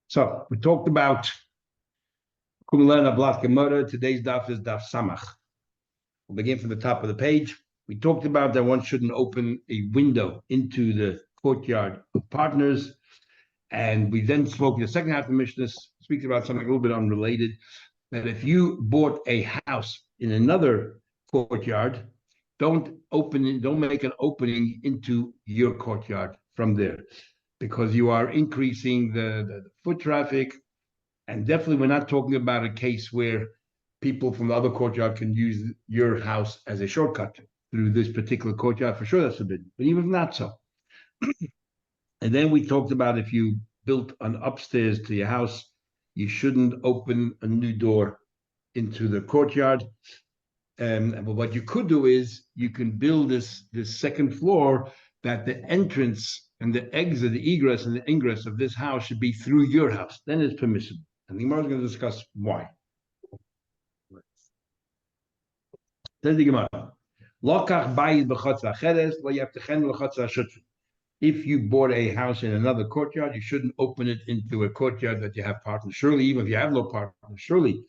So we talked about Kumulana Blat Gemara. Today's daf is daf Samach. We'll begin from the top of the page. We talked about that one shouldn't open a window into the courtyard of partners. And we then spoke in the second half of the Mishnah, speaks about something a little bit unrelated, that if you bought a house in another courtyard, don't make an opening into your courtyard from there, because you are increasing the foot traffic. And definitely we're not talking about a case where people from the other courtyard can use your house as a shortcut through this particular courtyard. For sure that's forbidden, but even if not so. And then we talked about if you built an upstairs to your house, you shouldn't open a new door into the courtyard. But what you could do is you can build this second floor that the entrance and the exit, the egress and the ingress of this house should be through your house. Then it's permissible. And the Gemara is going to discuss why. Says the Gemara, if you bought a house in another courtyard, you shouldn't open it into a courtyard that you have partners. Surely, even if you have no partners, surely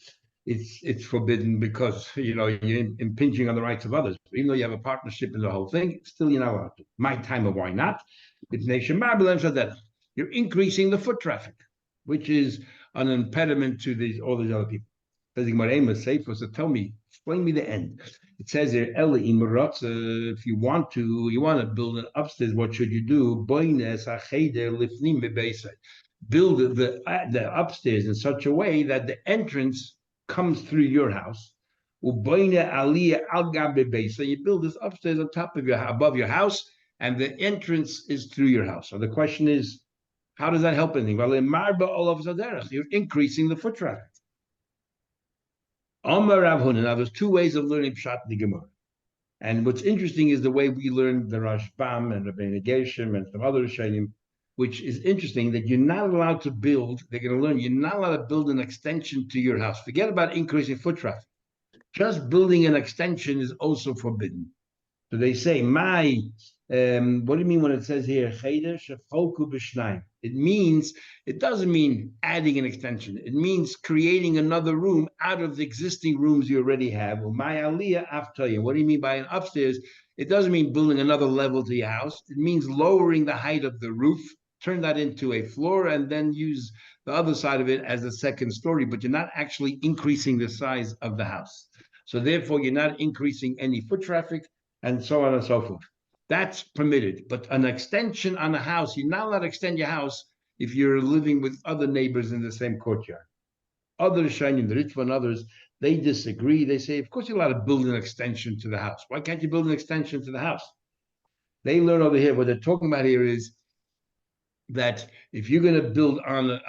it's forbidden, because you're impinging on the rights of others. Even though you have a partnership in the whole thing, still you're not allowed to. My time of why not? You're increasing the foot traffic, which is an impediment to all these other people. So tell me, explain me the end. It says here, if you want to build an upstairs, what should you do? Build the upstairs in such a way that the entrance comes through your house. So you build this upstairs on top of above your house, and the entrance is through your house. So the question is, how does that help anything? You're increasing the foot traffic. Now, there's two ways of learning Pshat in the Gemara. And what's interesting is the way we learn the Rashbam and Rabbeinu Gershom and some other Rishonim, which is interesting, that you're not allowed to build, they're going to learn, you're not allowed to build an extension to your house. Forget about increasing foot traffic. Just building an extension is also forbidden. So they say, what do you mean when it says here, it doesn't mean adding an extension. It means creating another room out of the existing rooms you already have. What do you mean by an upstairs? It doesn't mean building another level to your house. It means lowering the height of the roof, turn that into a floor, and then use the other side of it as a second story, but you're not actually increasing the size of the house. So therefore, you're not increasing any foot traffic, and so on and so forth. That's permitted. But an extension on a house, you're not allowed to extend your house if you're living with other neighbors in the same courtyard. Other Rishonim, the Ritva and others, they disagree. They say, of course you're allowed to build an extension to the house. Why can't you build an extension to the house? They learn over here, what they're talking about here is that if you're going to build on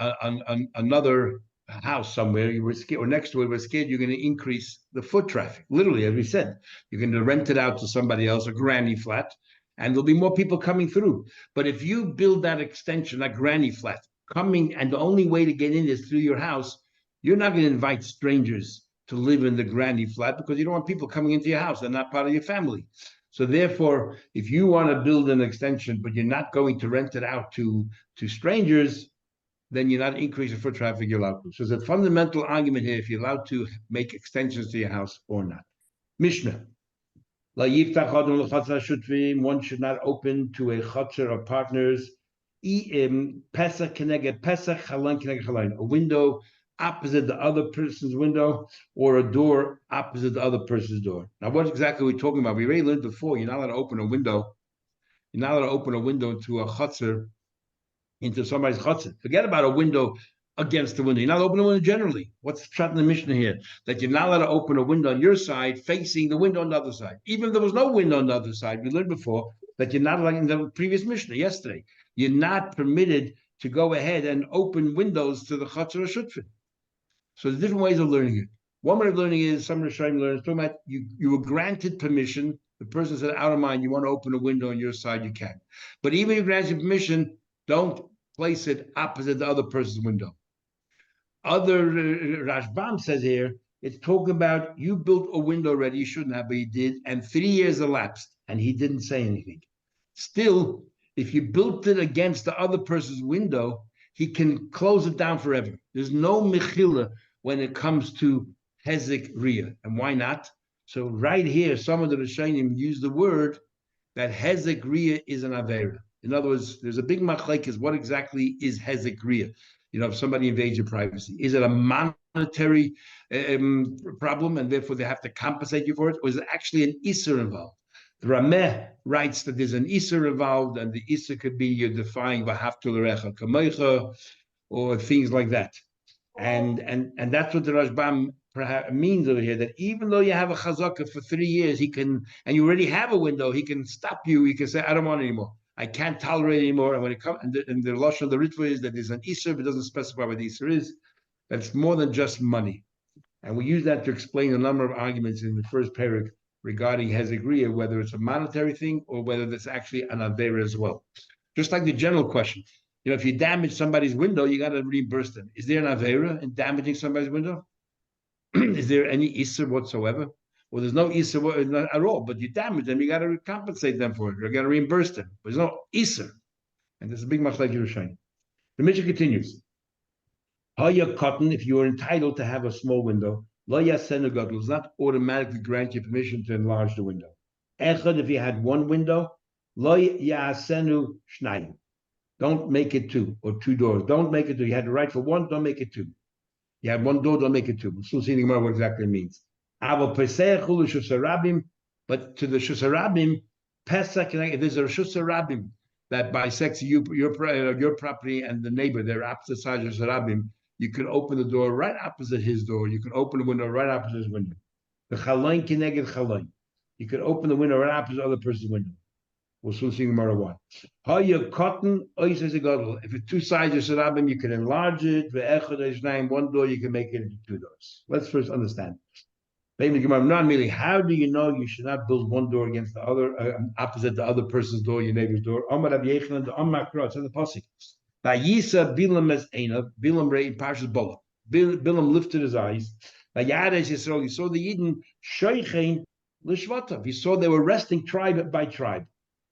another house somewhere, you were scared, or next to it, we're scared you're going to increase the foot traffic. Literally, as we said, you're going to rent it out to somebody else, a granny flat, and there'll be more people coming through. But if you build that extension, that granny flat, coming, and the only way to get in is through your house, you're not going to invite strangers to live in the granny flat, because you don't want people coming into your house. They're not part of your family. So therefore, if you want to build an extension, but you're not going to rent it out to strangers, then you're not increasing foot traffic, you're allowed to. So there's a fundamental argument here if you're allowed to make extensions to your house or not. Mishnah. One should not open to a chatzar of partners. A window opposite the other person's window, or a door opposite the other person's door. Now, what exactly are we talking about? We already learned before, you're not allowed to open a window. You're not allowed to open a window to a chatzar, into somebody's chutzah. Forget about a window against the window. You're not opening a window generally. What's the shot in the Mishnah here? That you're not allowed to open a window on your side facing the window on the other side. Even if there was no window on the other side, we learned before that you're not, like in the previous Mishnah yesterday, you're not permitted to go ahead and open windows to the chutzah or shutfin. So there's different ways of learning it. One way of learning is, some Rishonim learn, talking about you were granted permission. The person said, out of mind, you want to open a window on your side, you can. But even if you grant permission, don't place it opposite the other person's window. Other Rashbam says here, it's talking about you built a window already, you shouldn't have, but you did, and 3 years elapsed, and he didn't say anything. Still, if you built it against the other person's window, he can close it down forever. There's no mechila when it comes to hezek ria. And why not? So right here, some of the Rishonim use the word that hezek ria is an avera. In other words, there's a big machlekes. What exactly is hezek ria? If somebody invades your privacy, is it a monetary problem and therefore they have to compensate you for it, or is it actually an isser involved? The Rameh writes that there's an isser involved, and the isser could be you're defying v'haftu l'recha kamoicha or things like that. And that's what the Rashbam means over here, that even though you have a chazaka for 3 years, he can, and you already have a window, he can stop you. He can say, I don't want it anymore. I can't tolerate it anymore. And when it comes, and the Lashon of the Ritva is that there's an Isser, but it doesn't specify what the Isser is. That's more than just money. And we use that to explain a number of arguments in the first parak regarding Hezegriya, whether it's a monetary thing or whether it's actually an Avera as well. Just like the general question. If you damage somebody's window, you got to reimburse them. Is there an Avera in damaging somebody's window? Is there any Isser whatsoever? Well, there's no Isser at all, but you damage them, you got to compensate them for it. You got to reimburse them. But there's no Isser. And there's a big machlek Yerushalayim. The Mishnah continues. Haya cotton, if you are entitled to have a small window, lo yasenu gadol, does not automatically grant you permission to enlarge the window. Echad, if you had one window, lo yasenu shnayim. Don't make it 2 or 2 doors. Don't make it 2. You had the right for 1, don't make it 2. You have 1 door, don't make it 2. We'll soon see what exactly it means. But to the Shusarabim, Pesach, if there's a Shusarabim that bisects your property and the neighbor, they're opposite sides of Shusarabim, you can open the door right opposite his door. You can open the window right opposite his window. The Chalain Kineged Chalain. You can open the window right opposite the other person's window. We'll soon see Gemara 1. Cotton, if it's 2 sides of Sarabim, you can enlarge it. 1 door, you can make it into 2 doors. Let's first understand. Not merely, how do you know you should not build 1 door against the other, opposite the other person's door, your neighbor's door? It's in the Pasuk. Vayisa Bilam as Einav, Bilam Rei Parshas Bola. Bilam lifted his eyes. He saw the Yidden Shoichein Lishvatav. He saw they were resting tribe by tribe.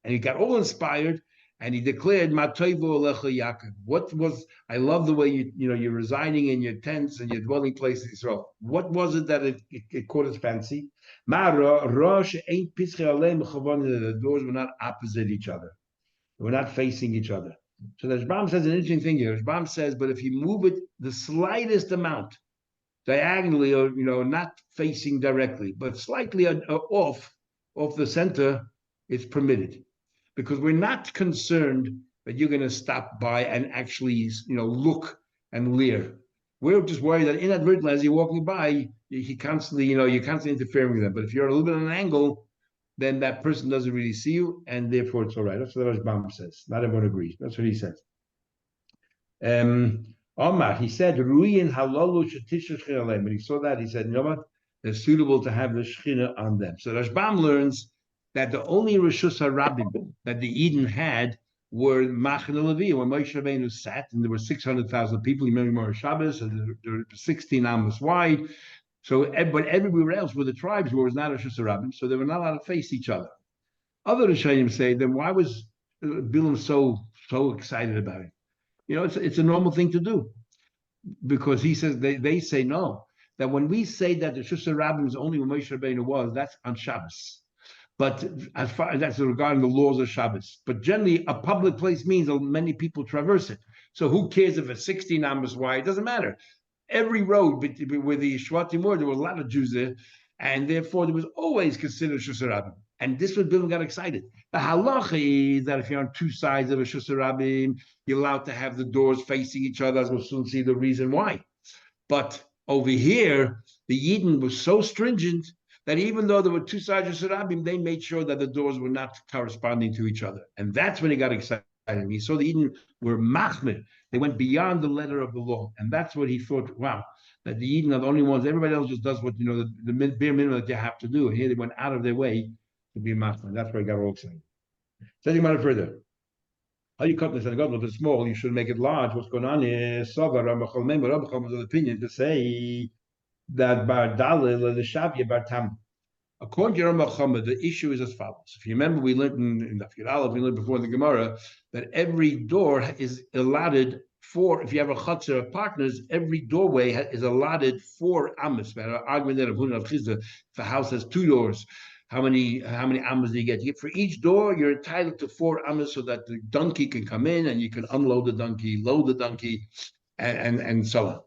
And he got all inspired, and he declared, "Matoivo Alecha Yaakov." What was? I love the way you're residing in your tents and your dwelling place in Israel. What was it that it caught his fancy? The doors were not opposite each other; they were not facing each other. So the Rashbam says an interesting thing here. Rashbam says, but if you move it the slightest amount diagonally, or not facing directly, but slightly off the center, it's permitted. Because we're not concerned that you're going to stop by and actually, look and leer. We're just worried that inadvertently, as you're walking by, you're constantly interfering with them. But if you're a little bit at an angle, then that person doesn't really see you, and therefore it's all right. That's what the Rashbam says. Not everyone agrees. That's what he says. Omar, he said, Ruyin halalu shetisha shchina. When he saw that, he said, you know what? They're suitable to have the shchina on them. So Rashbam learns that the only Rishus HaRabim that the Eden had were Machane Levi, when Moshe Rabbeinu sat, and there were 600,000 people. You remember Shabbos, and there were 16 amos wide. So, but everywhere else where the tribes were was not Rishus HaRabim, so they were not allowed to face each other. Other Rishonim say, then why was Bilam so excited about it? It's a normal thing to do, because he says they say no, that when we say that the Rishus HaRabim is only when Moshe Rabbeinu was, that's on Shabbos. But as far as that's regarding the laws of Shabbos. But generally, a public place means that many people traverse it. So who cares if it's 16 amos wide? It doesn't matter. Every road where the Shvatim were, there were a lot of Jews there, and therefore there was always considered Shus HaRabim. And this was Bilam got excited. The halacha is that if you're on 2 sides of a Shus HaRabim, you're allowed to have the doors facing each other, as we'll soon see the reason why. But over here, the Yidden was so stringent that even though there were 2 sides of Sarabim, they made sure that the doors were not corresponding to each other. And that's when he got excited. He saw the Eden were machmir. They went beyond the letter of the law. And that's what he thought, wow, that the Eden are the only ones. Everybody else just does what, the bare minimum that they have to do. And here they went out of their way to be machmir. That's where he got all excited. Taking matter further. How you cut this and God, if it's small, you should make it large. What's going on is Savar Ramachal Member Ramachal was of the opinion to say that Bar Dalil the Shavya Bar Tam. According to Ramachal, the issue is as follows. If you remember, we learned in Daf Yud Aleph, we learned before in the Gemara that every door is allotted four. If you have a chutzner of partners, every doorway is allotted 4 amos. We had an argument there of Chizda. If a house has 2 doors, how many amos do you get? For each door, you're entitled to 4 amos so that the donkey can come in and you can unload the donkey, load the donkey, and so on.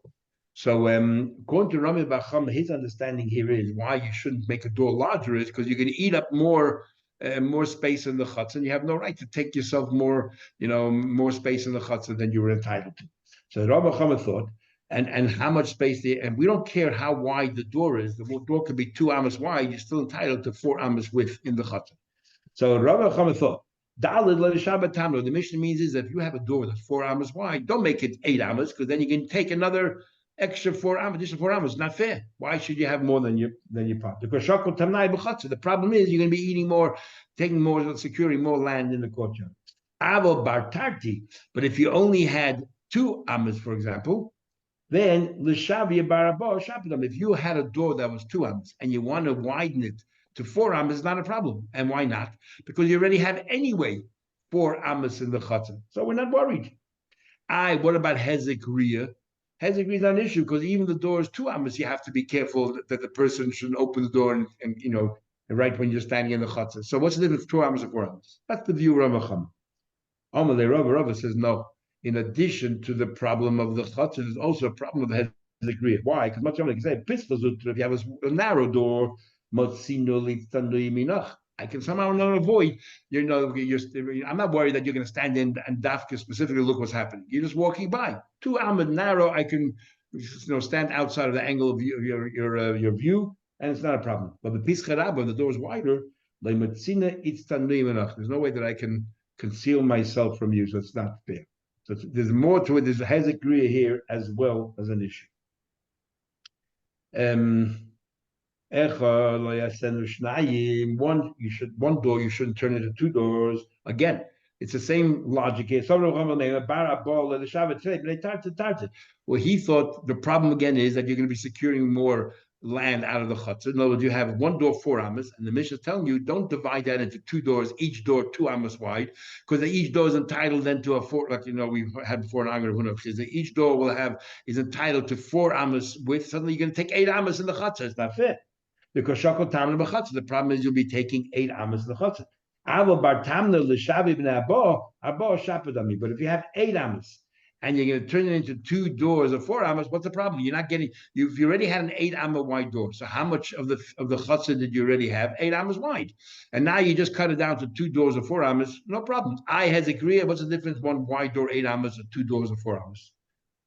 So, according to Rami Bacham, his understanding here is why you shouldn't make a door larger is because you're going to eat up more space in the chutzah, and you have no right to take yourself more space in the chutzah than you were entitled to. So Rabbi Bacham thought, and how much space there, and we don't care how wide the door is. The door could be 2 amos wide. You're still entitled to 4 amos width in the chutzah. So Rabbi Bacham thought. The mission means is that if you have a door that's 4 amos wide, don't make it 8 amos because then you can take another extra 4 amos, additional 4 amos. Not fair. Why should you have more than your part? The problem is you're going to be eating more, taking more, securing more land in the courtyard. But if you only had 2 amos, for example, then if you had a door that was 2 amos and you want to widen it to 4 amos, is not a problem. And why not? Because you already have anyway 4 amos in the chutzah. So we're not worried. What about Hezek Riyah? Hezek Riyah is not an issue because even the door is 2 amos, you have to be careful that the person shouldn't open the door and right when you're standing in the chutzah. So what's the difference between 2 amos and 4 amos? That's the view of Rambam. Amalei Rava says no. In addition to the problem of the chutzah, there's also a problem of the Hezek Riyah. Why? Because much can say, if you have a narrow door, I can somehow not avoid, I'm not worried that you're going to stand in and dafka specifically look what's happening. You're just walking by. 2 amos narrow, I can stand outside of the angle of your view, and it's not a problem. But the pischarabah, the door is wider, there's no way that I can conceal myself from you, so it's not fair. So there's more to it. There's a Hezek Riyah here as well as an issue. One door you shouldn't turn into 2 doors. Again, it's the same logic here. Well, he thought the problem again is that you're going to be securing more land out of the chutzah. In other words, you have one door 4 amos, and the Mishnah is telling you don't divide that into 2 doors, each door 2 amos wide, because each door is entitled then to a 4, like we had before an argument of each door is entitled to 4 amos width. Suddenly you're going to take 8 amos in the chutzah. It's not fair. Because the problem is you'll be taking 8 amos in the chutzah. But if you have 8 amos and you're going to turn it into 2 doors of 4 amos, what's the problem? You're not getting. You already had an 8 amos wide door. So how much of the chutzah did you already have? 8 amos wide, and now you just cut it down to 2 doors of 4 amos. No problem. Hezek Riyah. What's the difference? One wide door 8 amos or 2 doors of 4 amos.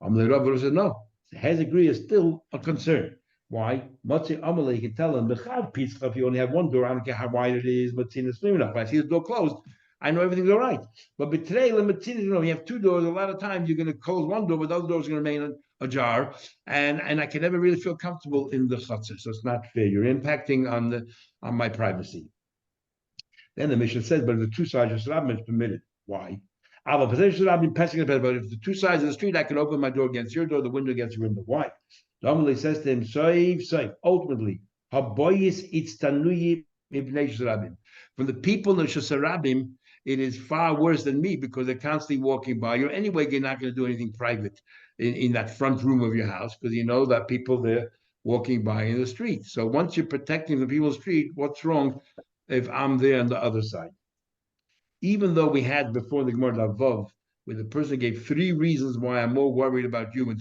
Amalei Rava said no. Hezek Riyah is still a concern. Why? Matzi Amalei, you can tell him, if you only have one door, I don't care how wide it is, Matzina is slim enough. If I see the door closed, I know everything's all right. But today, you have 2 doors, a lot of times you're going to close one door, but the other door is going to remain ajar. And I can never really feel comfortable in the chutzah. So it's not fair. You're impacting on my privacy. Then the Mishnah says, but if the 2 sides of Rabbim is permitted. Why? But if the 2 sides of the street, I can open my door against your door, the window against your window. Why? Normally says to him, Saif. Ultimately, from the people in Shasarabim, it is far worse than me because they're constantly walking by you. Anyway, you're not going to do anything private in that front room of your house because you know that people there walking by in the street. So once you're protecting the people's street, what's wrong if I'm there on the other side? Even though we had before the Gemara Lavav, where the person gave 3 reasons why I'm more worried about you, when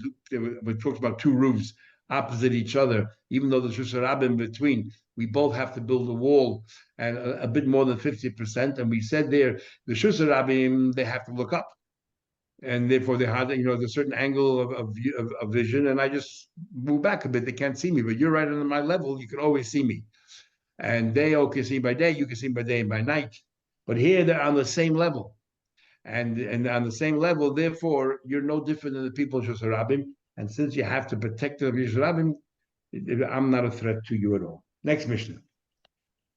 it talks about 2 roofs opposite each other, even though there's Shusha Rabbim in between, we both have to build a wall and a bit more than 50%. And we said there, the Shusha Rabbim, they have to look up. And therefore they had, there's a certain angle of vision, and I just move back a bit. They can't see me, but you're right on my level. You can always see me. And they all can see by day, you can see by day and by night. But here they're on the same level. And on the same level, therefore, you're no different than the people of Shusarabim. And since you have to protect the Shusarabim, I'm not a threat to you at all. Next Mishnah.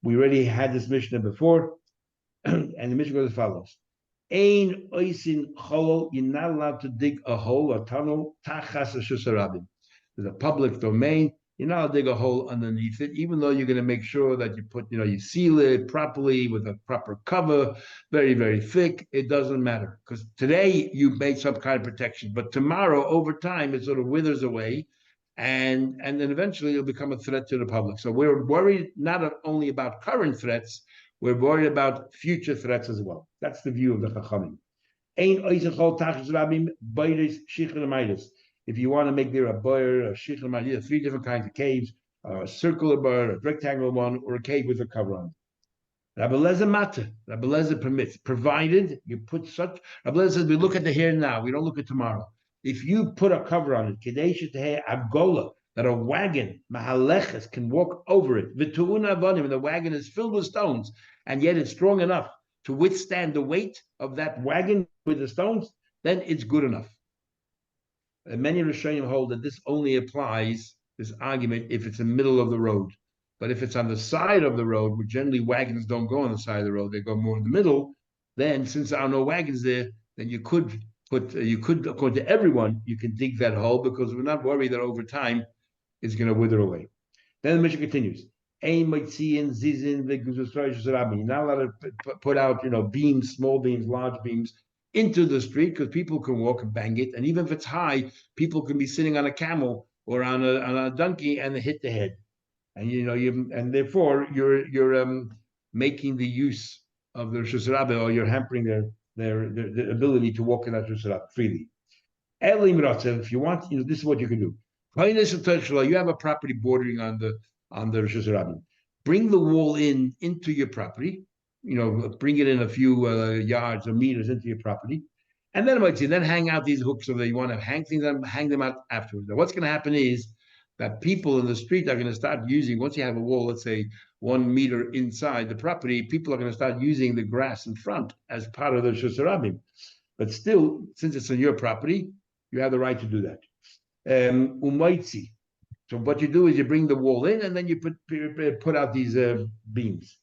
We already had this Mishnah before, and the Mishnah goes as follows. Ein oisin cholol, you're not allowed to dig a hole, a tunnel, tachas a Shusarabim. There's a public domain, you're not allowed to dig a hole underneath it, even though you're going to make sure that you put, you seal it properly with a proper cover, very, very thick. It doesn't matter because today you made some kind of protection, but tomorrow, over time, it sort of withers away, and then eventually it'll become a threat to the public. So we're worried not only about current threats, we're worried about future threats as well. That's the view of the Chachamim. If you want to make there a boyer, a shikha, three different kinds of caves, a circular boyer, a rectangular one, or a cave with a cover on. Rabbi Lezer Mata, Rabbi Lezer permits, provided you put such. Rabbi Lezer says we look at the here and now, we don't look at tomorrow. If you put a cover on it, Kadesh Abgola, that a wagon, Mahaleches, can walk over it, Vituuna Avanim, and the wagon is filled with stones, and yet it's strong enough to withstand the weight of that wagon with the stones, then it's good enough. And many Rishonim hold that this only applies, this argument, if it's in the middle of the road. But if it's on the side of the road, where generally wagons don't go on the side of the road, they go more in the middle, then since there are no wagons there, then you could, according to everyone, you can dig that hole because we're not worried that over time it's going to wither away. Then the mission continues. You're not allowed to put out, beams, small beams, large beams, into the street because people can walk and bang it, and even if it's high, people can be sitting on a camel or on a donkey and they hit the head, and therefore you're making the use of the Rosh Hashanah, or you're hampering their ability to walk in that Rosh Hashanah freely. If you want, this is what you can do. You have a property bordering on the Rosh Hashanah. Bring the wall into your property. Bring it in a few yards or meters into your property, and then hang out these hooks. So that you want to hang them out afterwards. Now, what's going to happen is that people in the street are going to start using. Once you have a wall, let's say 1 meter inside the property, people are going to start using the grass in front as part of the shusarabim. But still, since it's on your property, you have the right to do that. Umaitzi. So what you do is you bring the wall in, and then you put out these beams.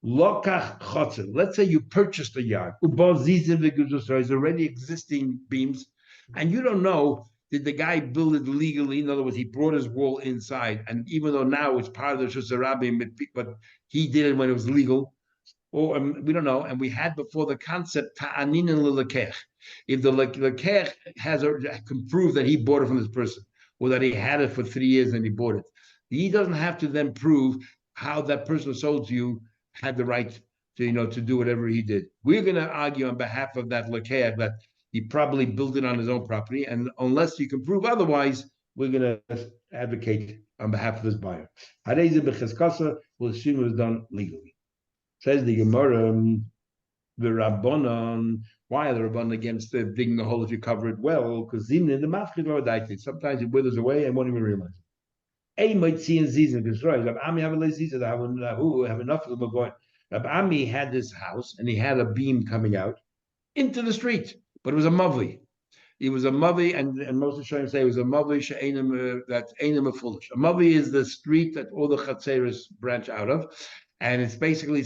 Lokach chotzer. Let's say you purchased a yard. There's already existing beams, and you don't know, did the guy build it legally? In other words, he brought his wall inside, and even though now it's part of the Shusarabim, but he did it when it was legal, or we don't know. And we had before the concept ta'anin and l'lekech. If the lekech can prove that he bought it from this person, or that he had it for 3 years and he bought it, he doesn't have to then prove how that person sold to you had the right to do whatever he did. We're going to argue on behalf of that lekeach that he probably built it on his own property, and unless you can prove otherwise, we're going to advocate on behalf of this buyer. We'll assume it was done legally. Says the Gemara, the Rabbanon. Why are the Rabbanon against digging the hole if you cover it well? Because sometimes it withers away and won't even realize it. Might see in season destroys. Rabbi Ami have enough of them going. Rabbi Ami had this house and he had a beam coming out into the street, but it was a mavi. It was a mavi, and most of the Shem say it was a mavi that ain't foolish. A mavi is the street that all the chatzeros branch out of, and it's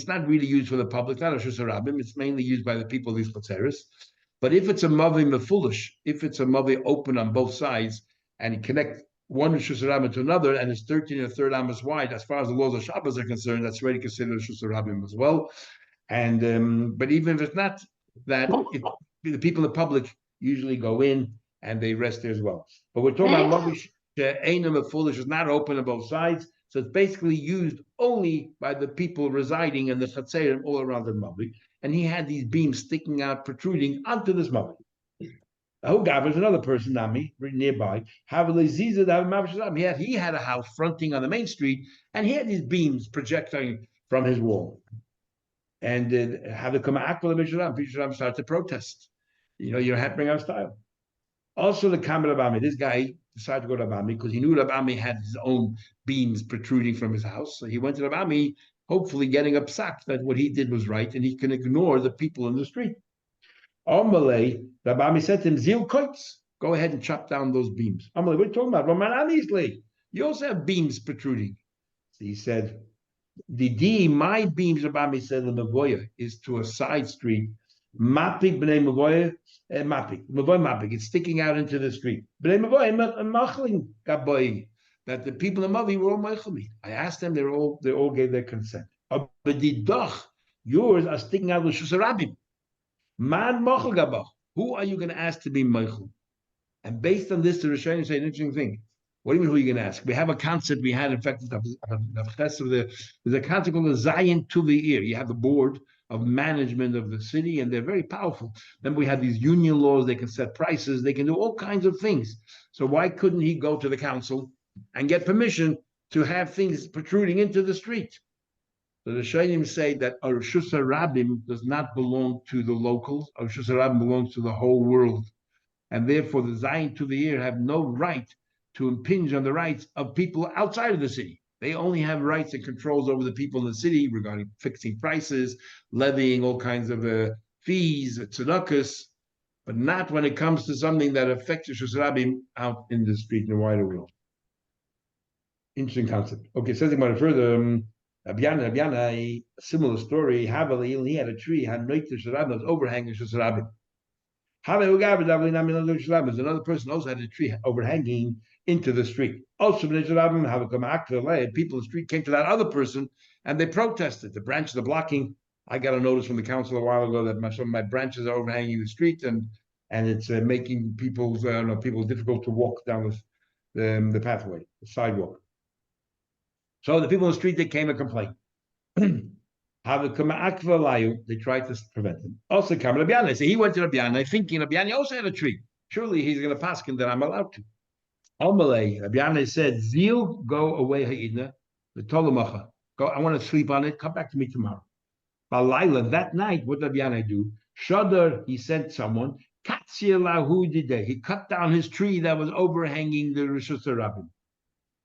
not really used for the public. It's not a shusarabim. It's mainly used by the people of these chatzeros. But if it's a mavi foolish, if it's a mavi open on both sides and you connect one Rishus Rabbim to another, and it's 13 and a third amos wide, as far as the laws of Shabbos are concerned, that's already considered Rishus Rabbim as well. And but even if it's not that, the people in the public usually go in and they rest there as well. But we're talking about Mavish Einam Foolish is not open on both sides, so it's basically used only by the people residing in the Chatzerim all around the Mavi. And he had these beams sticking out, protruding onto this Mavi. There's another person, Nami, nearby. He had a house fronting on the main street, and he had these beams projecting from his wall. And have the Mishram started to protest. You're hampering our style. Also, the Kamer Rabami, this guy decided to go to Rabami because he knew Rabami had his own beams protruding from his house. So he went to Rabami, hopefully getting a psak that what he did was right, and he can ignore the people in the street. Amalei, Rabbi said to him, Zil Koitz, go ahead and chop down those beams. Amalei, what are you talking about? Roman, you also have beams protruding. So he said, my beams, Rabbi said, the Mavoya is to a side street. Mapik b'nei Mavoya, Mapik. Mavoya Mapik. It's sticking out into the street. B'nei Mavoya, Machling Gaboy. that the people in Mavi were all Meichel. I asked them, they all gave their consent. But the doch, yours are sticking out with Shusarabim. Man Mochel Gabach. Who are you going to ask to be Meichel? And based on this, the Rishonim say an interesting thing. What do you mean, who are you going to ask? We have a concept we had, in fact, there's a concept called the Zion to the ear. You have the board of management of the city, and they're very powerful. Then we have these union laws, they can set prices, they can do all kinds of things. So why couldn't he go to the council and get permission to have things protruding into the street? So the Shainim say that Rishus Harabim does not belong to the locals. Rishus Harabim belongs to the whole world. And therefore the Zion to the ear have no right to impinge on the rights of people outside of the city. They only have rights and controls over the people in the city regarding fixing prices, levying all kinds of fees, tzedakahs, but not when it comes to something that affects Rishus Harabim out in the street in the wider world. Interesting concept. Okay, says about it further. Rabbiana, a similar story. Havali, he had a tree, had Noitis Rabbi, that was overhanging Rishus Harabim. Another person also had a tree overhanging into the street. Also, people in the street came to that other person and they protested. The branches are blocking. I got a notice from the council a while ago that some of my branches are overhanging the street and it's making people difficult to walk down the pathway, the sidewalk. So the people in the street, they came and complained. They tried to prevent him. Also, came Rabbiana. So he went to Rabbiana, thinking Rabbiana also had a tree. Surely he's going to pass him that I'm allowed to. Rabbiana said, Zeal, go away, Ha'idna, the Tolamacha. Go, I want to sleep on it. Come back to me tomorrow. Balayla, that night, what did Rabbiana do? Shadar, he sent someone. He cut down his tree that was overhanging the Rishus Harabim.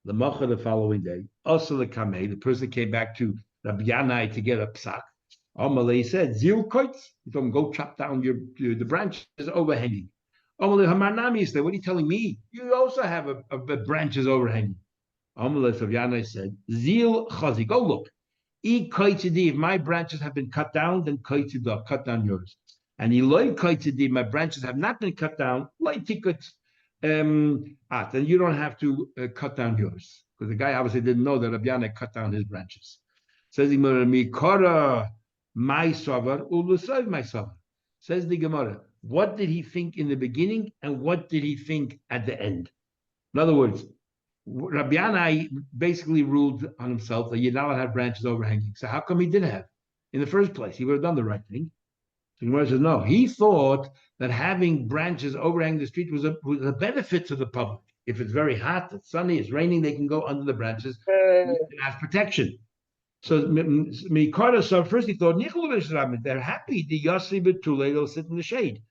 The Macha the following day, also the Kameh, the person came back to Rabbi Yanai to get a psak. Amalei said, Zil koitz. He told him, go chop down the branches overhanging. Amalei Hamanami said, what are you telling me? You also have a branches overhanging. Amalei Rabbi Yanai said, Zil chazi, go look. If my branches have been cut down, then cut down yours. And Eloi my branches have not been cut down, then you don't have to cut down yours. Because the guy obviously didn't know that Rabbi Yanai cut down his branches. Says the Gemara, Mikara my savar ulusav my savar. Says the Gemara, what did he think in the beginning and what did he think at the end? In other words, Rabbi Yanai basically ruled on himself that you're not allowed to have branches overhanging. So how come he did have? In the first place, he would have done the right thing. So the Gemara says, no, he thought that having branches overhanging the street was a benefit to the public. If it's very hot, it's sunny, it's raining, they can go under the branches and have protection. So Mikara, so first he thought, they're happy, the Yossi Betule, they'll sit in the shade.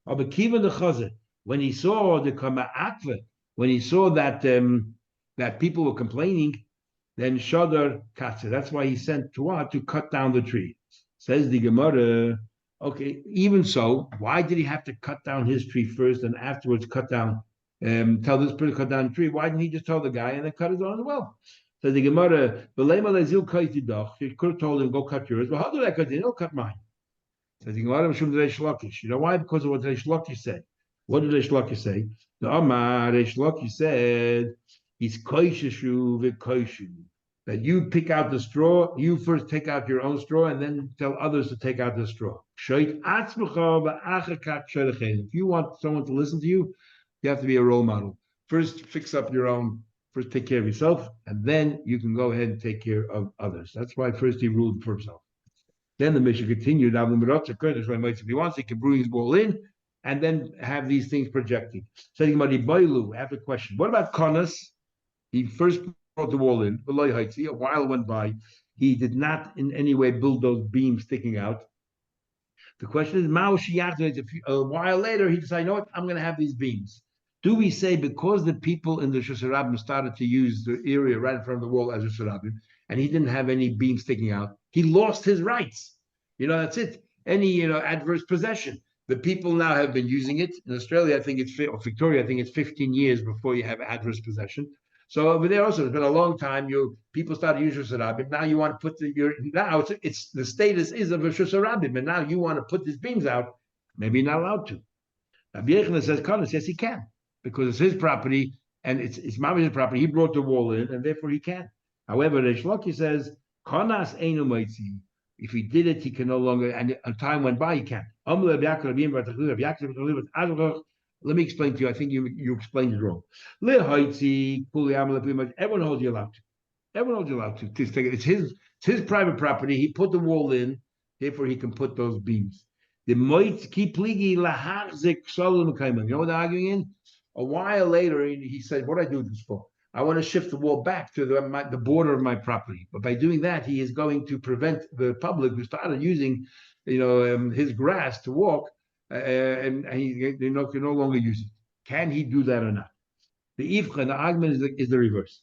But Kiva the Chazet, when he saw the Kama Akva, when he saw that that people were complaining, then Shadar Katsa. That's why he sent Tuah to cut down the tree. Says the Gemara, okay, even so, why did he have to cut down his tree first and afterwards cut down, tell this person to cut down the tree? Why didn't he just tell the guy and then cut his own as well? So the Gemara, he could have told him, go cut yours. Well, how did I cut it? Don't cut mine. So the Gemara, you know why? Because of what Reish Lakish said. What did Reish Lakish say? The Amar Reish Lakish said, he's koisheshu v'koishu. That you pick out the straw, you first take out your own straw, and then tell others to take out the straw. If you want someone to listen to you, you have to be a role model. First, fix up your own. First, take care of yourself, and then you can go ahead and take care of others. That's why first he ruled for himself. Then the Mishnah continued. If he wants, he can bring his ball in, and then have these things projecting. Saying about Ibailu, I have a question. What about Konas? He first brought the wall in. A while went by. He did not in any way build those beams sticking out. The question is, a while later, he decided, you know what, I'm going to have these beams. Do we say because the people in the Rishus Harabim started to use the area right in front of the wall as Rishus Harabim, and he didn't have any beams sticking out, he lost his rights? That's it. Any adverse possession. The people now have been using it. In Australia, I think or Victoria, I think it's 15 years before you have adverse possession. So over there also, it's been a long time. People started using Rishus Harabim. Now you want to put now it's the status is of Rishus Harabim, and now you want to put these beams out. Maybe you're not allowed to. Rabbi Yechonah says, yes, he can, because it's his property, and it's Mami's property. He brought the wall in, and therefore he can. However, Reish Lakish says, Konas einu moitzi. If he did it, he can no longer, and time went by, he can't. Let me explain to you. I think you explained it wrong. Everyone holds you allowed to. Everyone holds you allowed to. It's his private property. He put the wall in, therefore he can put those beams. The moitz ki pligi lahachzik shalom kaiman. You know what they're arguing in? A while later, he said, "What do I do with this for? I want to shift the wall back to the border of my property." But by doing that, he is going to prevent the public who started using, his grass to walk, and they can no longer use it. Can he do that or not? The argument is the reverse.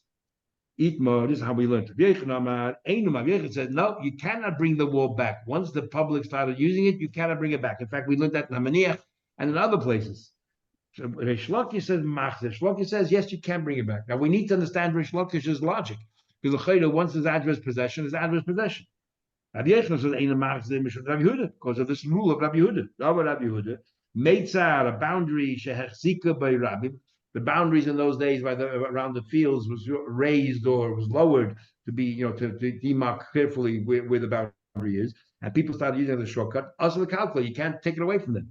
Itma, this is how we learned. Yechid says, no, you cannot bring the wall back. Once the public started using it, you cannot bring it back. In fact, we learned that in Hamaniach and in other places. So Reish Lakish says, Reish Lakish says, yes, you can bring it back. Now, we need to understand Reish Lakish's logic. Because once there's adverse possession, it's adverse possession. Rabbi Yechon says, because of this rule of Rabbi Yehuda. Rabbi Yehuda, Meitzar, a boundary, Shehechzika by Rabbi. The boundaries in those days around the fields was raised or was lowered to be, to demark carefully where the boundary is. And people started using the shortcut. Also, the calculator, you can't take it away from them.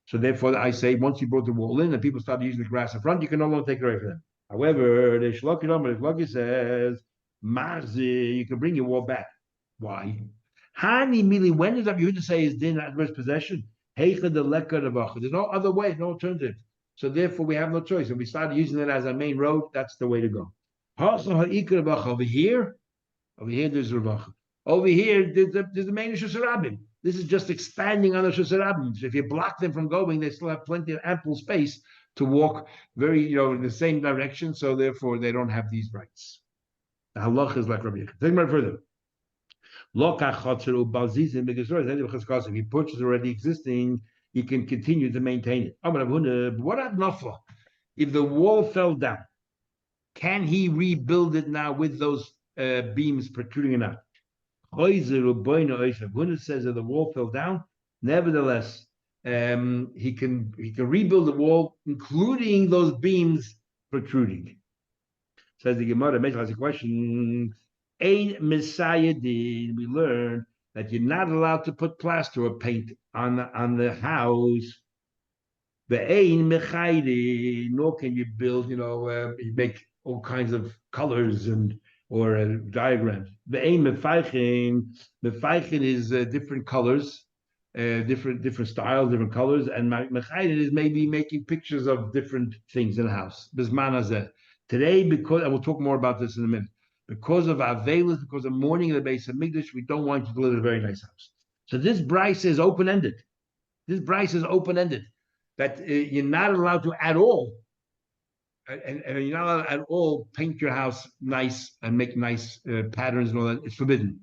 So therefore, I say, once you brought the wall in and people started using the grass in front, you can no longer take it away from them. However, the Shlaki says, Marzi, you can bring your wall back. Why? Hani Mili, when does Rabbi Yehuda say is din adverse possession? There's no other way, no alternative. So therefore, we have no choice. If we start using it as a main road, that's the way to go. Over here, there's Ravacha. Over here, there's the main Shusarabim. This is just expanding on the Shusarabim. So if you block them from going, they still have plenty of ample space to walk in the same direction. So therefore, they don't have these rights. The halach is like Rabbi Yechon. Take me further. If he purchases already existing, he can continue to maintain it. What at Nafla? If the wall fell down, can he rebuild it now with those beams protruding out? Huna says that the wall fell down. Nevertheless, he can rebuild the wall, including those beams protruding. Says the Gemara, has a question. Ein Messiah-din, we learn that you're not allowed to put plaster or paint on the house. The ein mechaydi, nor can you build, you make all kinds of colors or diagrams. The ein mefaychin is different colors, different styles, different colors, and mechaydi is maybe making pictures of different things in the house. Bisman today, because, and we'll talk more about this in a minute. Because of Avelis, because of mourning of the base of Migdash, we don't want you to live in a very nice house. So this Bryce is open-ended. That you're not allowed to at all, and you're not allowed at all paint your house nice and make nice patterns and all that. It's forbidden.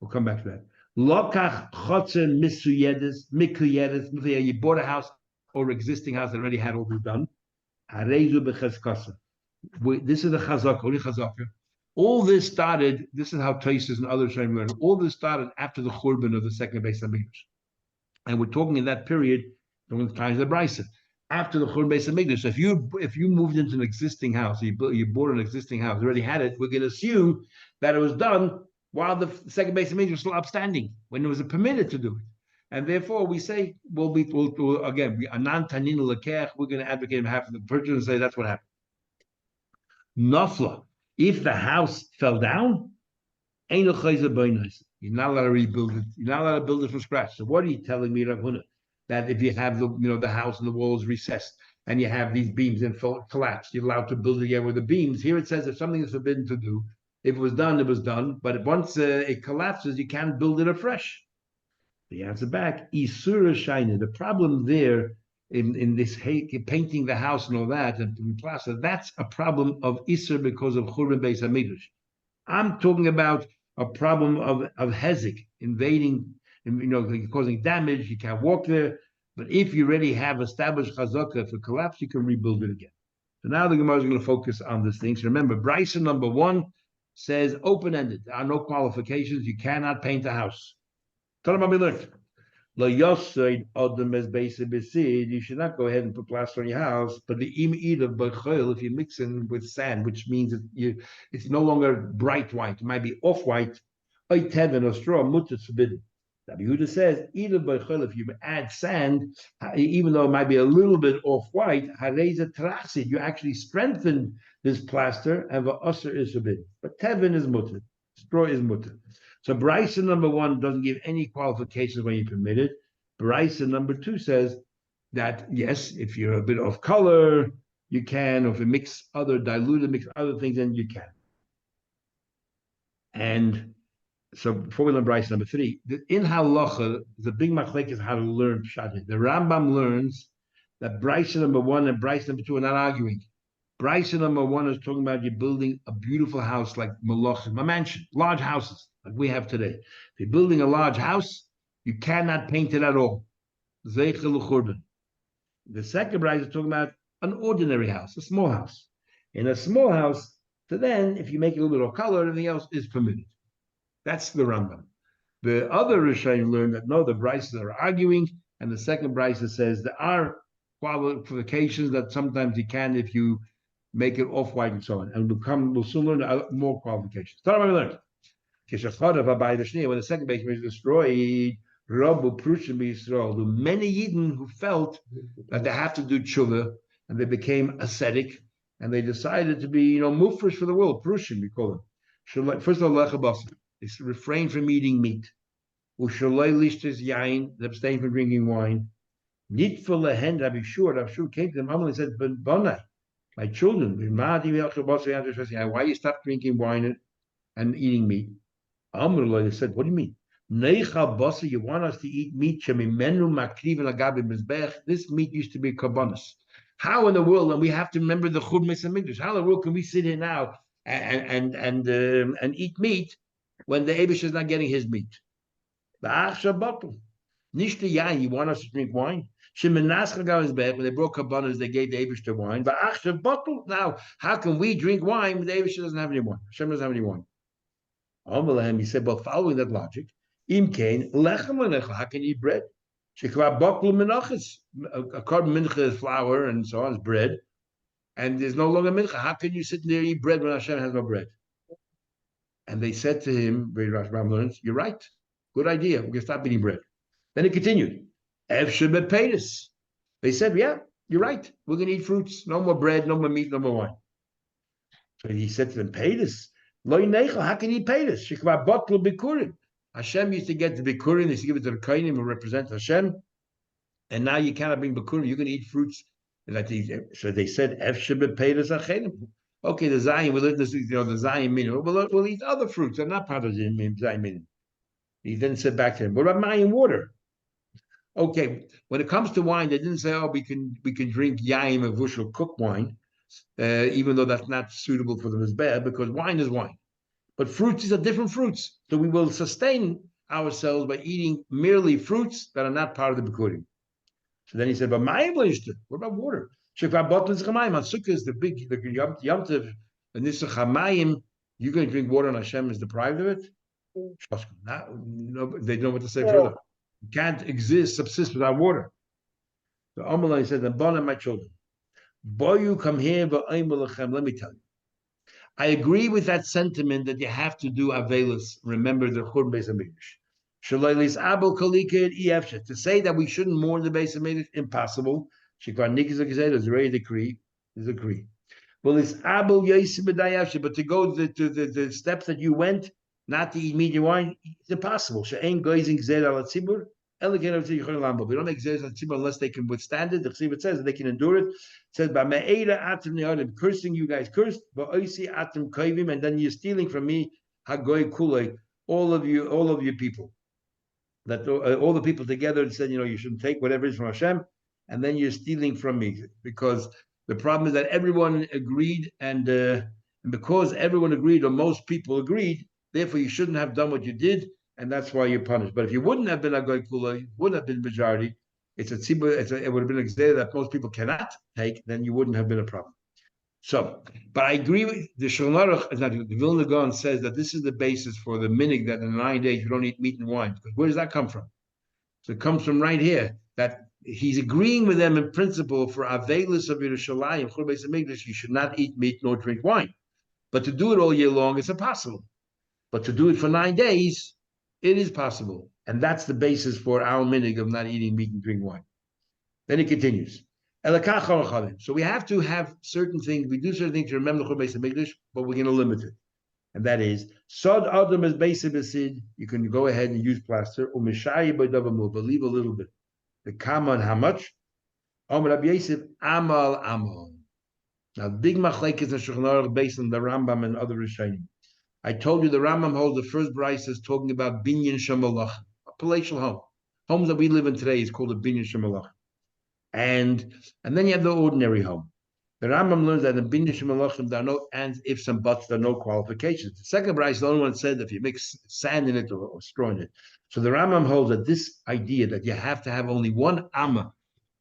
We'll come back to that. Lokach chotzen misuyedes. You bought a house or existing house that already had all this done. Harezu becheskasa. This is the chazak, only chazaka. All this started, this is how Taisus and others learn. All this started after the Churban of the second Beis Hamikdash. And we're talking in that period, during the times of the Brisa, after the Churban Beis Hamikdash. So if you moved into an existing house, you bought an existing house, already had it, we're going to assume that it was done while the second Beis Hamikdash was still upstanding, when it was permitted to do it. And therefore, we say, we're going to advocate on behalf of the purchaser and say that's what happened. Nafla, if the house fell down, you're not allowed to rebuild it. You're not allowed to build it from scratch. So what are you telling me, Rav Huna? That if you have the house and the walls recessed and you have these beams and collapsed, you're allowed to build it again with the beams. Here it says if something is forbidden to do, if it was done, it was done. But once it collapses, you can't build it afresh. The answer back, Isura Shaina. The problem there in this painting the house and all that, and plaster, that's a problem of Isser because of Churban Beis Hamikdash. I'm talking about a problem of Hezek, invading, causing damage, you can't walk there. But if you already have established Chazakah for collapse, you can rebuild it again. So now the Gemara is going to focus on this thing. So remember, Bryson number 1 says open-ended. There are no qualifications. You cannot paint a house. Tell them what we learned. Lo yosaid odem as base besid. You should not go ahead and put plaster on your house, but the im either b'choil if you mix it with sand, which means that it's no longer bright white. It might be off white. Oy tevin or straw mutter forbidden. Rabbi Yehuda says either b'choil if you add sand, even though it might be a little bit off white, hareza trasid. You actually strengthen this plaster, and va'aser is forbidden. But tevin is mutter. Straw is mutter. So Bryson number one doesn't give any qualifications when you permit it. Bryson number two says that yes, if you're a bit off color, you can, or if you mix other diluted, mix other things, then you can. And so before we learn Bryson number three, in halacha, the big machlek is how to learn pshat. The Rambam learns that Bryson number one and Bryson number two are not arguing. Bryson number one is talking about you building a beautiful house like Malachim, a mansion, large houses like we have today. If you're building a large house, you cannot paint it at all. The second Bryson is talking about an ordinary house, a small house. In a small house, so then if you make it a little bit of color, everything else is permitted. That's the Rambam. The other Rishonim learned that no, the Bryces are arguing, and the second Bryce says there are qualifications that sometimes you can if you make it off-white and so on. And we'll soon learn more qualifications. Start we learned. When the second base was destroyed, the many Yidden who felt that they have to do tshuva, and they became ascetic, and they decided to be, mufresh for the world. Prushim, we call them. First of all, they refrain from eating meat. Yain, they abstain from drinking wine. Nitful lehen, Rabbi Shur came to them and said, Bonai, my children, why you stop drinking wine and eating meat? They said, what do you mean? You want us to eat meat? This meat used to be karbonis. How in the world, and we have to remember the Churmes and Mikdash, how in the world can we sit here now and eat meat when the Abish is not getting his meat? You want us to drink wine? When they brought karbonis, they gave the Abish the wine. Now, how can we drink wine when the Abish doesn't have any wine? Hashem doesn't have any wine. He said, well, following that logic, how can you eat bread? A carbon mincha is flour and so on, is bread. And there's no longer mincha. How can you sit there and eat bread when Hashem has no bread? And they said to him, you're right. Good idea. We're going to stop eating bread. Then it continued. They said, yeah, you're right. We're going to eat fruits. No more bread, no more meat, no more wine. So he said to them, Peiris. How can you pay this? Hashem used to get the bikurim, they used to give it to the kainim who represent Hashem, and now you cannot bring bikurim. You're going to eat fruits. So they said, okay, the Zion, we'll eat this, the Zion minim. We'll eat other fruits. They're not part of the Zion minim. He then said back to him, what about wine water? Okay, when it comes to wine, they didn't say, oh, we can drink yaim and vushal cooked wine. Even though that's not suitable for the mizbeah, because wine is wine. But fruits, these are different fruits. So we will sustain ourselves by eating merely fruits that are not part of the bikurim. So then he said, but what about water? Sukkah is the big, the Yom Tov, and this is Chamayim, you're going to drink water and Hashem is deprived of it? They don't know what to say further. You can't subsist without water. So Amalai said, then my children, boy, you come here, but let me tell you. I agree with that sentiment that you have to do Avelis. Remember the Churban Beis Hamikdash. To say that we shouldn't mourn the Beis Hamikdash, impossible. There's already a decree. There's a decree. Well, it's Abel Yosef but to go to the steps that you went, not to eat meat and wine, it's impossible. We don't make zeres unless they can withstand it. The Chsiva says that they can endure it. It says, "Ba'me'eda cursing you guys cursed, ba'oisi atim koivim, and then you're stealing from me, hagoy kulei, all of you people. That all the people together said, you shouldn't take whatever is from Hashem, and then you're stealing from me, because the problem is that everyone agreed, and because everyone agreed, or most people agreed, therefore you shouldn't have done what you did. And that's why you're punished. But if you wouldn't have been a goy kula, wouldn't have been majority, it would have been a xer that most people cannot take, then you wouldn't have been a problem. So, but I agree with the Shulchan Aruch, the Vilna Gaon says that this is the basis for the minig that in the 9 days you don't eat meat and wine. Because where does that come from? So it comes from right here that he's agreeing with them in principle for Avelis of Yerushalayim, Chur Beis Hamikdash, you should not eat meat nor drink wine. But to do it all year long, it's impossible. But to do it for 9 days, it is possible. And that's the basis for our minig of not eating meat and drinking wine. Then he continues. So we have to have certain things, we do certain things to remember the Chur Beis Hamikdash, but we're going to limit it. And that is, Sod Adam is basic besid, you can go ahead and use plaster, or Mishayi by Davamul, but leave a little bit. The Kama, how much? Rabbi Yosef, Amal, Amal. Now, big machlekes and Shulchan Aruch based on the Rambam and other Rishonim. I told you the Rambam holds the first brayso is talking about binyan shemalach, a palatial home. Homes that we live in today is called a binyan shemalach. And then you have the ordinary home. The Rambam learns that in binyan shemalachim there are no ands, ifs, and buts, there are no qualifications. The second brayso, the only one said if you mix sand in it or straw in it. So the Rambam holds that this idea that you have to have only one amma,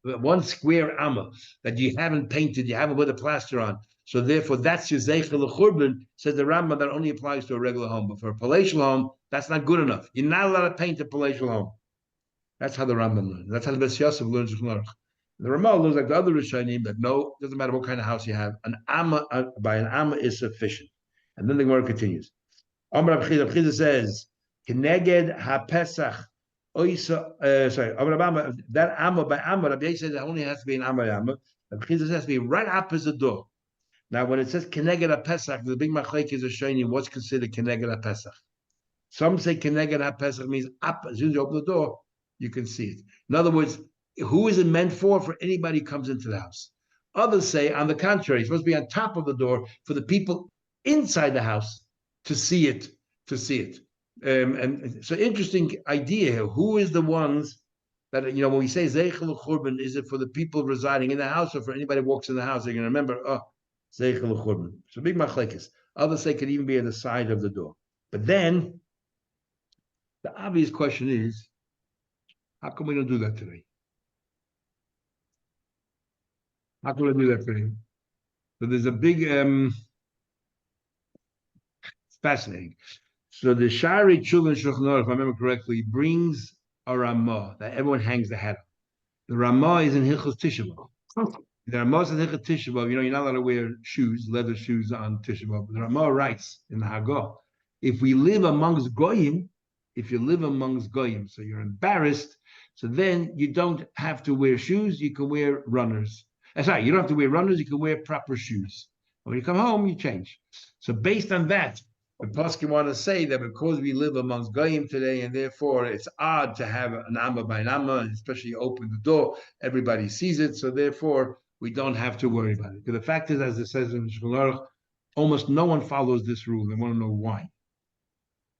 one square amma that you haven't painted, you haven't put a plaster on. So therefore, that's your zeichel l'churban. Says the Rambam that only applies to a regular home, but for a palatial home, that's not good enough. You're not allowed to paint a palatial home. That's how the Rambam learns. That's how the Beis Yosef learns. The Ramah learns like the other Rishonim that no, doesn't matter what kind of house you have, an amma by an amma is sufficient. And then the Gemara continues. Amar Rav Chida says, "Keneged haPesach." That amma by amma, Rabbi says it only has to be an amma by amma. Rabbi Chida has to be right opposite the door. Now, when it says Keneged HaPesach, the big machlekes is showing you what's considered Keneged HaPesach. Some say Keneged HaPesach means up. As soon as you open the door, you can see it. In other words, who is it meant for? For anybody who comes into the house. Others say, on the contrary, it's supposed to be on top of the door for the people inside the house to see it. And so interesting idea here. Who is the ones that, when we say Zeichel Churban, is it for the people residing in the house or for anybody who walks in the house? They're going to remember, Zeichel Churban. So big machlekes. Others say it could even be on the side of the door. But then, the obvious question is, how come we don't do that today? How can we do that today? So there's a big, it's fascinating. So the Shari Chulin Shulchan Aruch, if I remember correctly, brings a Ramah that everyone hangs the hat on. The Ramah is in Hilchos Tisha B'Av. The Ramah is in Hilchos Tisha B'Av. You're not allowed to wear shoes, leather shoes on Tisha B'Av. The Ramah writes in the Haggadah, if we live amongst Goyim, so you're embarrassed, so then you don't have to wear shoes, you can wear runners. Sorry, you don't have to wear runners, you can wear proper shoes. When you come home, you change. So based on that, the Poskim want to say that because we live amongst Goyim today, and therefore it's odd to have an Amma by an Amma, especially you open the door, everybody sees it, so therefore we don't have to worry about it. Because the fact is, as it says in Shulchan Aruch, almost no one follows this rule. They want to know why.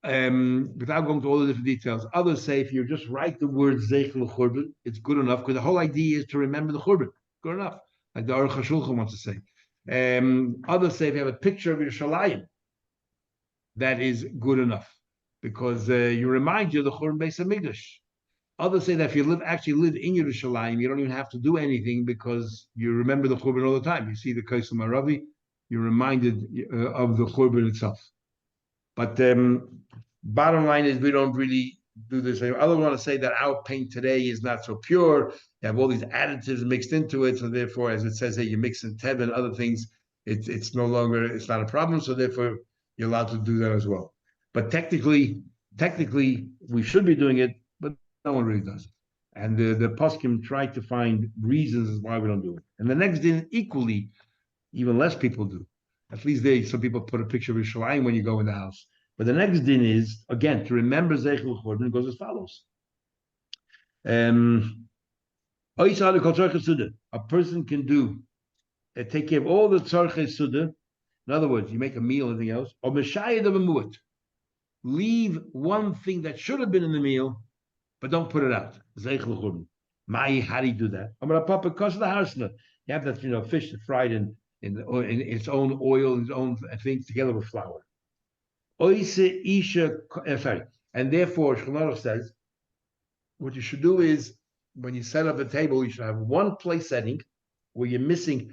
Without going to all the different details, others say if you just write the word Zeichel Churban, it's good enough, because the whole idea is to remember the Churban. Good enough, like the Aruch HaShulchan wants to say. Others say if you have a picture of Yerushalayim, that is good enough, because you remind you of the Churban Beis Hamikdash. Others say that if you actually live in Yerushalayim, you don't even have to do anything because you remember the Churban all the time. You see the Kaisel Maravi, you're reminded of the Churban itself. But bottom line is we don't really do this. Others want to say that our paint today is not so pure. You have all these additives mixed into it, so therefore, as it says here, you mix in tev and other things. It's no longer, it's not a problem. So therefore, you're allowed to do that as well. But technically, we should be doing it, but no one really does it. And the poskim try to find reasons why we don't do it. And the next din, equally, even less people do. At least some people put a picture of Yerushalayim when you go in the house. But the next din is, again, to remember Zeichel Churban, goes as follows. A person can take care of all the tzarchei suda. In other words, you make a meal, anything else, or meshayed of a mu'at. Leave one thing that should have been in the meal, but don't put it out. Zeichel Churban. How do you do that? I'm going to pop a because of the harsna. You have that, fish fried in its own oil, its own things together with flour. And therefore, Shulchan Aruch says, what you should do is, when you set up a table, you should have one place setting where you're missing,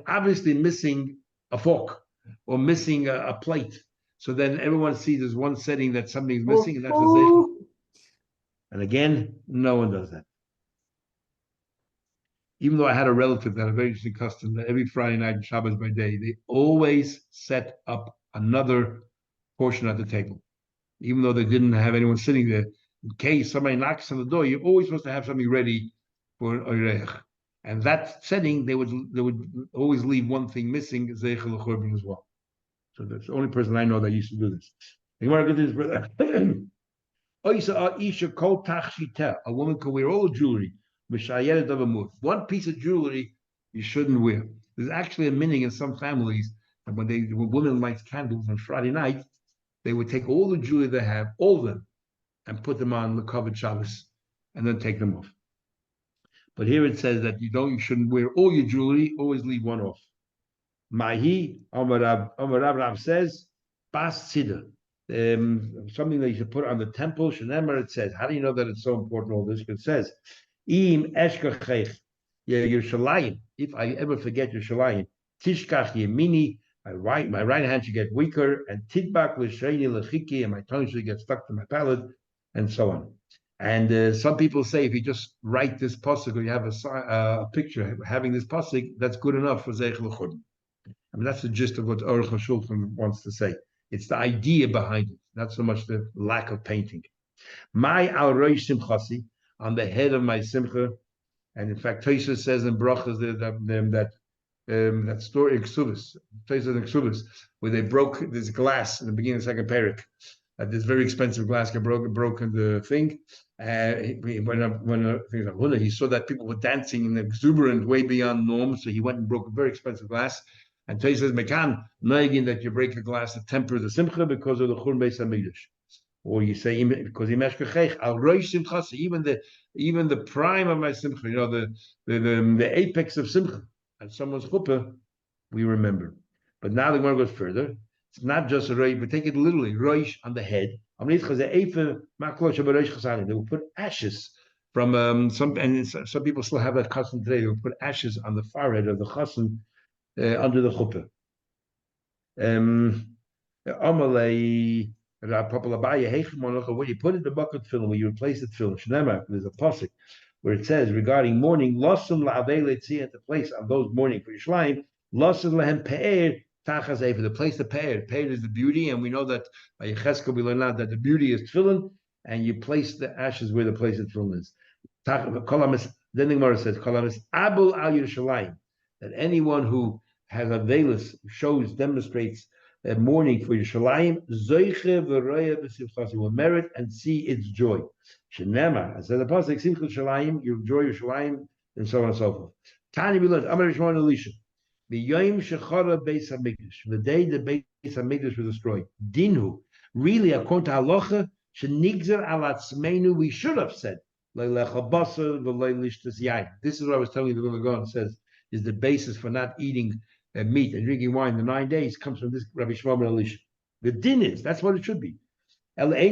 obviously missing a fork or missing a plate. So then everyone sees there's one setting that something's missing, and that's a zeichel. And again, no one does that. Even though I had a relative that had a very interesting custom that every Friday night, Shabbos by day, they always set up another portion at the table, even though they didn't have anyone sitting there. In case somebody knocks on the door, you're always supposed to have something ready for Oirech. And that setting, they would always leave one thing missing, Zeichel Churban as well. So that's the only person I know that used to do this. You want to get this, brother? A woman can wear all jewelry. One piece of jewelry you shouldn't wear. There's actually a meaning in some families that when women light candles on Friday night, they would take all the jewelry they have, all of them, and put them on the covered Shabbos, and then take them off. But here it says that you shouldn't wear all your jewelry. Always leave one off. Mahi Amar Rav says Bas Siddur. Something that you should put on the temple. Shenemar, it says. How do you know that it's so important? All this, it says, Im Eshkachech Yerushalayim. If I ever forget Yerushalayim, Tishkach Yemini. My right hand should get weaker, and Tidbak L'Shreini L'Chiki, and my tongue should get stuck to my palate, and so on. And some people say if you just write this pasuk, or you have a picture having this pasuk, that's good enough for Zeich L'Churban. I mean, that's the gist of what Aruch HaShulchan wants to say. It's the idea behind it, not so much the lack of painting. My al roish simchasi, on the head of my simcha, and in fact, Tosha says in brachas that story Ksubis, Tosha in Ksubis, where they broke this glass in the beginning of the second parak. This very expensive glass got broken the thing. When he saw that people were dancing in exuberant way beyond norm, so he went and broke a very expensive glass. And Tosha says, "Mekan noigin that you break a glass to temper the simcha because of the Churban Beis Hamikdash." Or you say because al roish simchasi, even the prime of my simcha, the apex of simcha, and someone's chuppah, we remember. But now the one goes further. It's not just a roish, but take it literally, roish on the head. They will put ashes from some, and some people still have that custom today. They will put ashes on the forehead of the chassan under the chuppah. When you put it in the bucket film, when you replace the film, there's a pasuk where it says regarding mourning, losum la'avei at the place of those mourning for Yerushalayim, losum lehem pe'er tachas for the place of pe'er. Pe'er is the beauty, and we know that by Yechezkel we learn out that the beauty is tefillin, and you place the ashes where the place of tefillin is. Then the Gemara says, abul al Yerushalayim, that anyone who has a veilus, demonstrates mourning for Yerushalayim, zoiche v'roya v'simchas, will merit and see its joy. Shenema, as said the pasuk, simchas Yerushalayim, you enjoy Yerushalayim, and so on and so forth. Tani we learned, Amar Rishon Elisha, b'yoyim shechara Beis Hamikdash, the day the Beis Hamikdash was destroyed. Dinu, really according to halacha, shenigzer al atzmeinu, we should have said, le'lecha basar v'le'lishtas yain. This is what I was telling you. The Lord says is the basis for not eating meat and drinking wine the 9 days comes from this Rabbi Shmuel ben Elisha. The din is that's what it should be. We don't we don't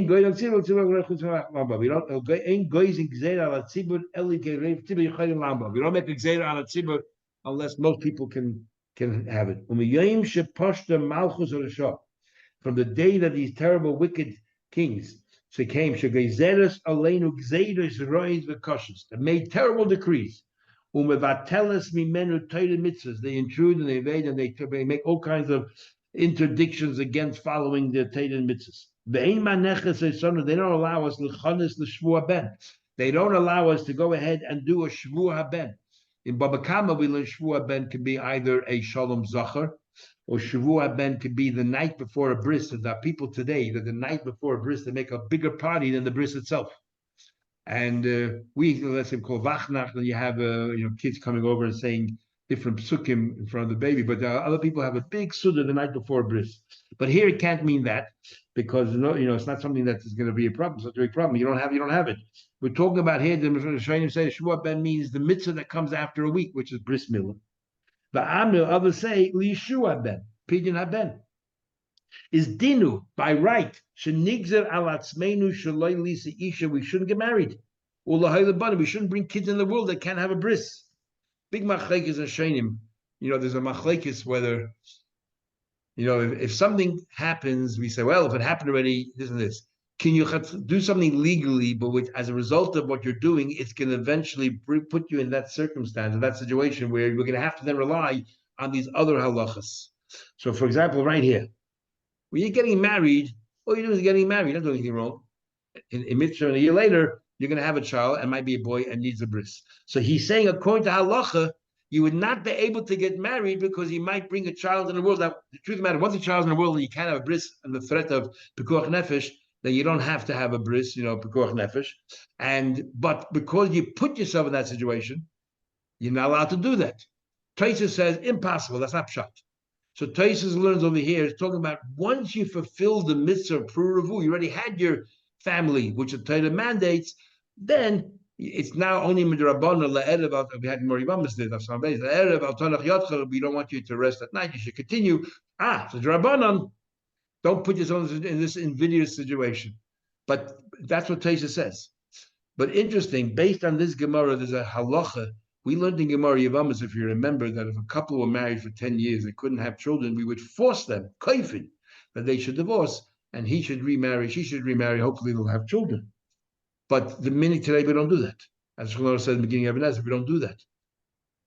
make a gzeira on a tzibur unless most people can have it. From the day that these terrible wicked kings came, that made terrible decrees. They intrude and they evade and they make all kinds of interdictions against following the Torah and mitzvahs. They don't allow us They don't allow us to go ahead and do a shvua ben. In Baba Kama, we learn shvua ben can be either a shalom zachar or shvua ben could be the night before a bris. There are people today that the night before a bris they make a bigger party than the bris itself. And let's say call Vachnach, and you have kids coming over and saying different psukim in front of the baby, but other people have a big suda the night before bris. But here it can't mean that because it's not something that is going to be a problem, such a big problem. You don't have it. We're talking about here. The Shainim say Shvuah ben means the mitzvah that comes after a week, which is bris milah. The Amil others say Lishua ben pidyon haben. Is dinu by right shenigzer al atzmeinu shaloi lisa isha, we shouldn't get married. Or lahayla, we shouldn't bring kids in the world that can't have a bris. Big machlekes and shainim. There's a machlekes whether if something happens, we say, well, if it happened already, this and this. can you do something legally, but as a result of what you're doing, it's going to eventually put you in that circumstance, in that situation where you're going to have to then rely on these other halachas. So, for example, right here, when you're getting married, all you do is getting married. You're not doing anything wrong. In mitzvah, a year later, you're going to have a child and might be a boy and needs a bris. So he's saying, according to halacha, you would not be able to get married because he might bring a child in the world. Now, the truth of the matter, once a child's in the world and you can't have a bris and the threat of pekuach nefesh, then you don't have to have a bris, pekuach nefesh. But because you put yourself in that situation, you're not allowed to do that. Taisa says impossible. That's not pshat. So Taisa learns over here is talking about once you fulfill the mitzvah of pruruvu, you already had your family, which the Torah mandates, then it's now only midrabana la'erev. We had Moribamas did of some days. La'erev al tanach yotcha. We don't want you to rest at night. You should continue. So drabanan, don't put yourself in this invidious situation. But that's what Taisa says. But interesting, based on this Gemara, there's a halacha. We learned in Gemara Yavamas, if you remember, that if a couple were married for 10 years, they couldn't have children, we would force them, kaifin, that they should divorce, and he should remarry, she should remarry, hopefully they'll have children. But the minute today, we don't do that. As Shlomo said in the beginning of Ebenezer, we don't do that.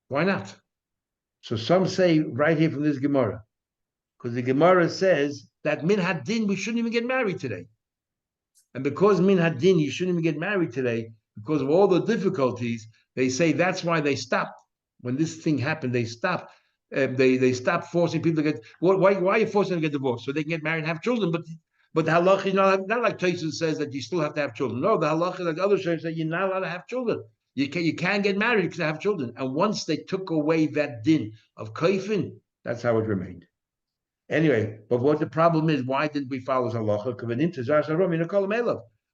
Why not? So some say right here from this Gemara, because the Gemara says that min hadin, we shouldn't even get married today. And because min hadin, you shouldn't even get married today, because of all the difficulties, they say that's why they stopped. When this thing happened, they stopped. They stopped forcing people to get. Why are you forcing them to get divorced? So they can get married and have children. But the halacha is not like Tosfos says that you still have to have children. No, the halacha, like other shaykhs say, you're not allowed to have children. You can get married because you have children. And once they took away that din of kaifin, that's how it remained. Anyway, but what the problem is, why didn't we follow halacha?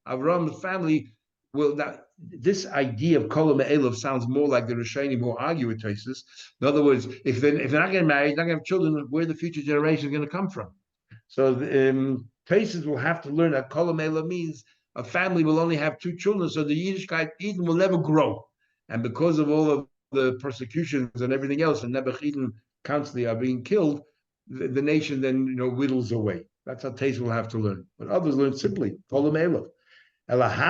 Avram's family. Well, now, this idea of Kol Me'elav sounds more like the Rishonim who argue with Tosfos. In other words, if they're not getting married, not going to have children, where the future generation is going to come from? So Tosfos will have to learn that Kol Me'elav means a family will only have 2 children, so the Yiddishkeit Eden will never grow. And because of all of the persecutions and everything else, and Nebuch Eden constantly are being killed, the nation then whittles away. That's how Tosfos will have to learn. But others learn simply Kol Me'elav. It's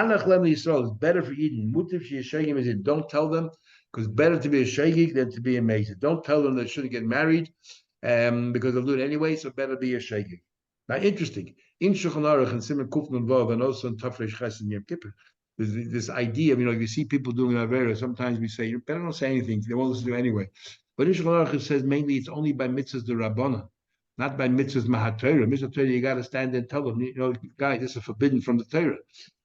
better for Eden. Don't tell them, because better to be a shaykh than to be a mason. Don't tell them they shouldn't get married, because they'll do it anyway. So better be a shaykh. Now, interesting. In Shulchan Aruch and Siman Kuf Nun Vav and also in Tafresh Ches and Yom Kippur, there's this idea of you see people doing avera. Sometimes we say you better not say anything. They won't listen to you anyway. But in Shulchan Aruch it says mainly it's only by mitzvahs the Rabbana, not by mitzvahs Mahatorah. Mitzvah Torah you got to stand there and tell them, guys, this is forbidden from the Torah.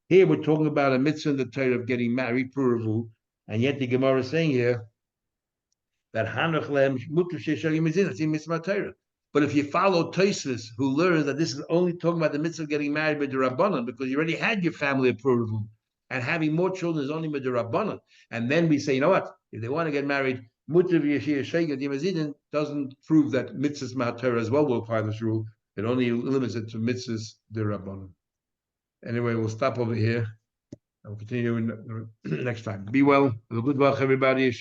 Here we're talking about a mitzvah in the Torah of getting married, puravu, and yet the Gemara is saying here that Hanoch Lem Mutu Sheshagim is in it's in mitzvah Torah. But if you follow Tosfos, who learns that this is only talking about the mitzvah of getting married by the Rabbanan, because you already had your family of puravu, and having more children is only by the Rabbanan, and then we say, you know what? If they want to get married, Mutu Sheshagim Yemazidin doesn't prove that mitzvahs Mahatorah as well will apply this rule. It only limits it to mitzvahs the Rabbanan. Anyway, we'll stop over here. I'll continue next time. Be well. Have a good luck, everybody.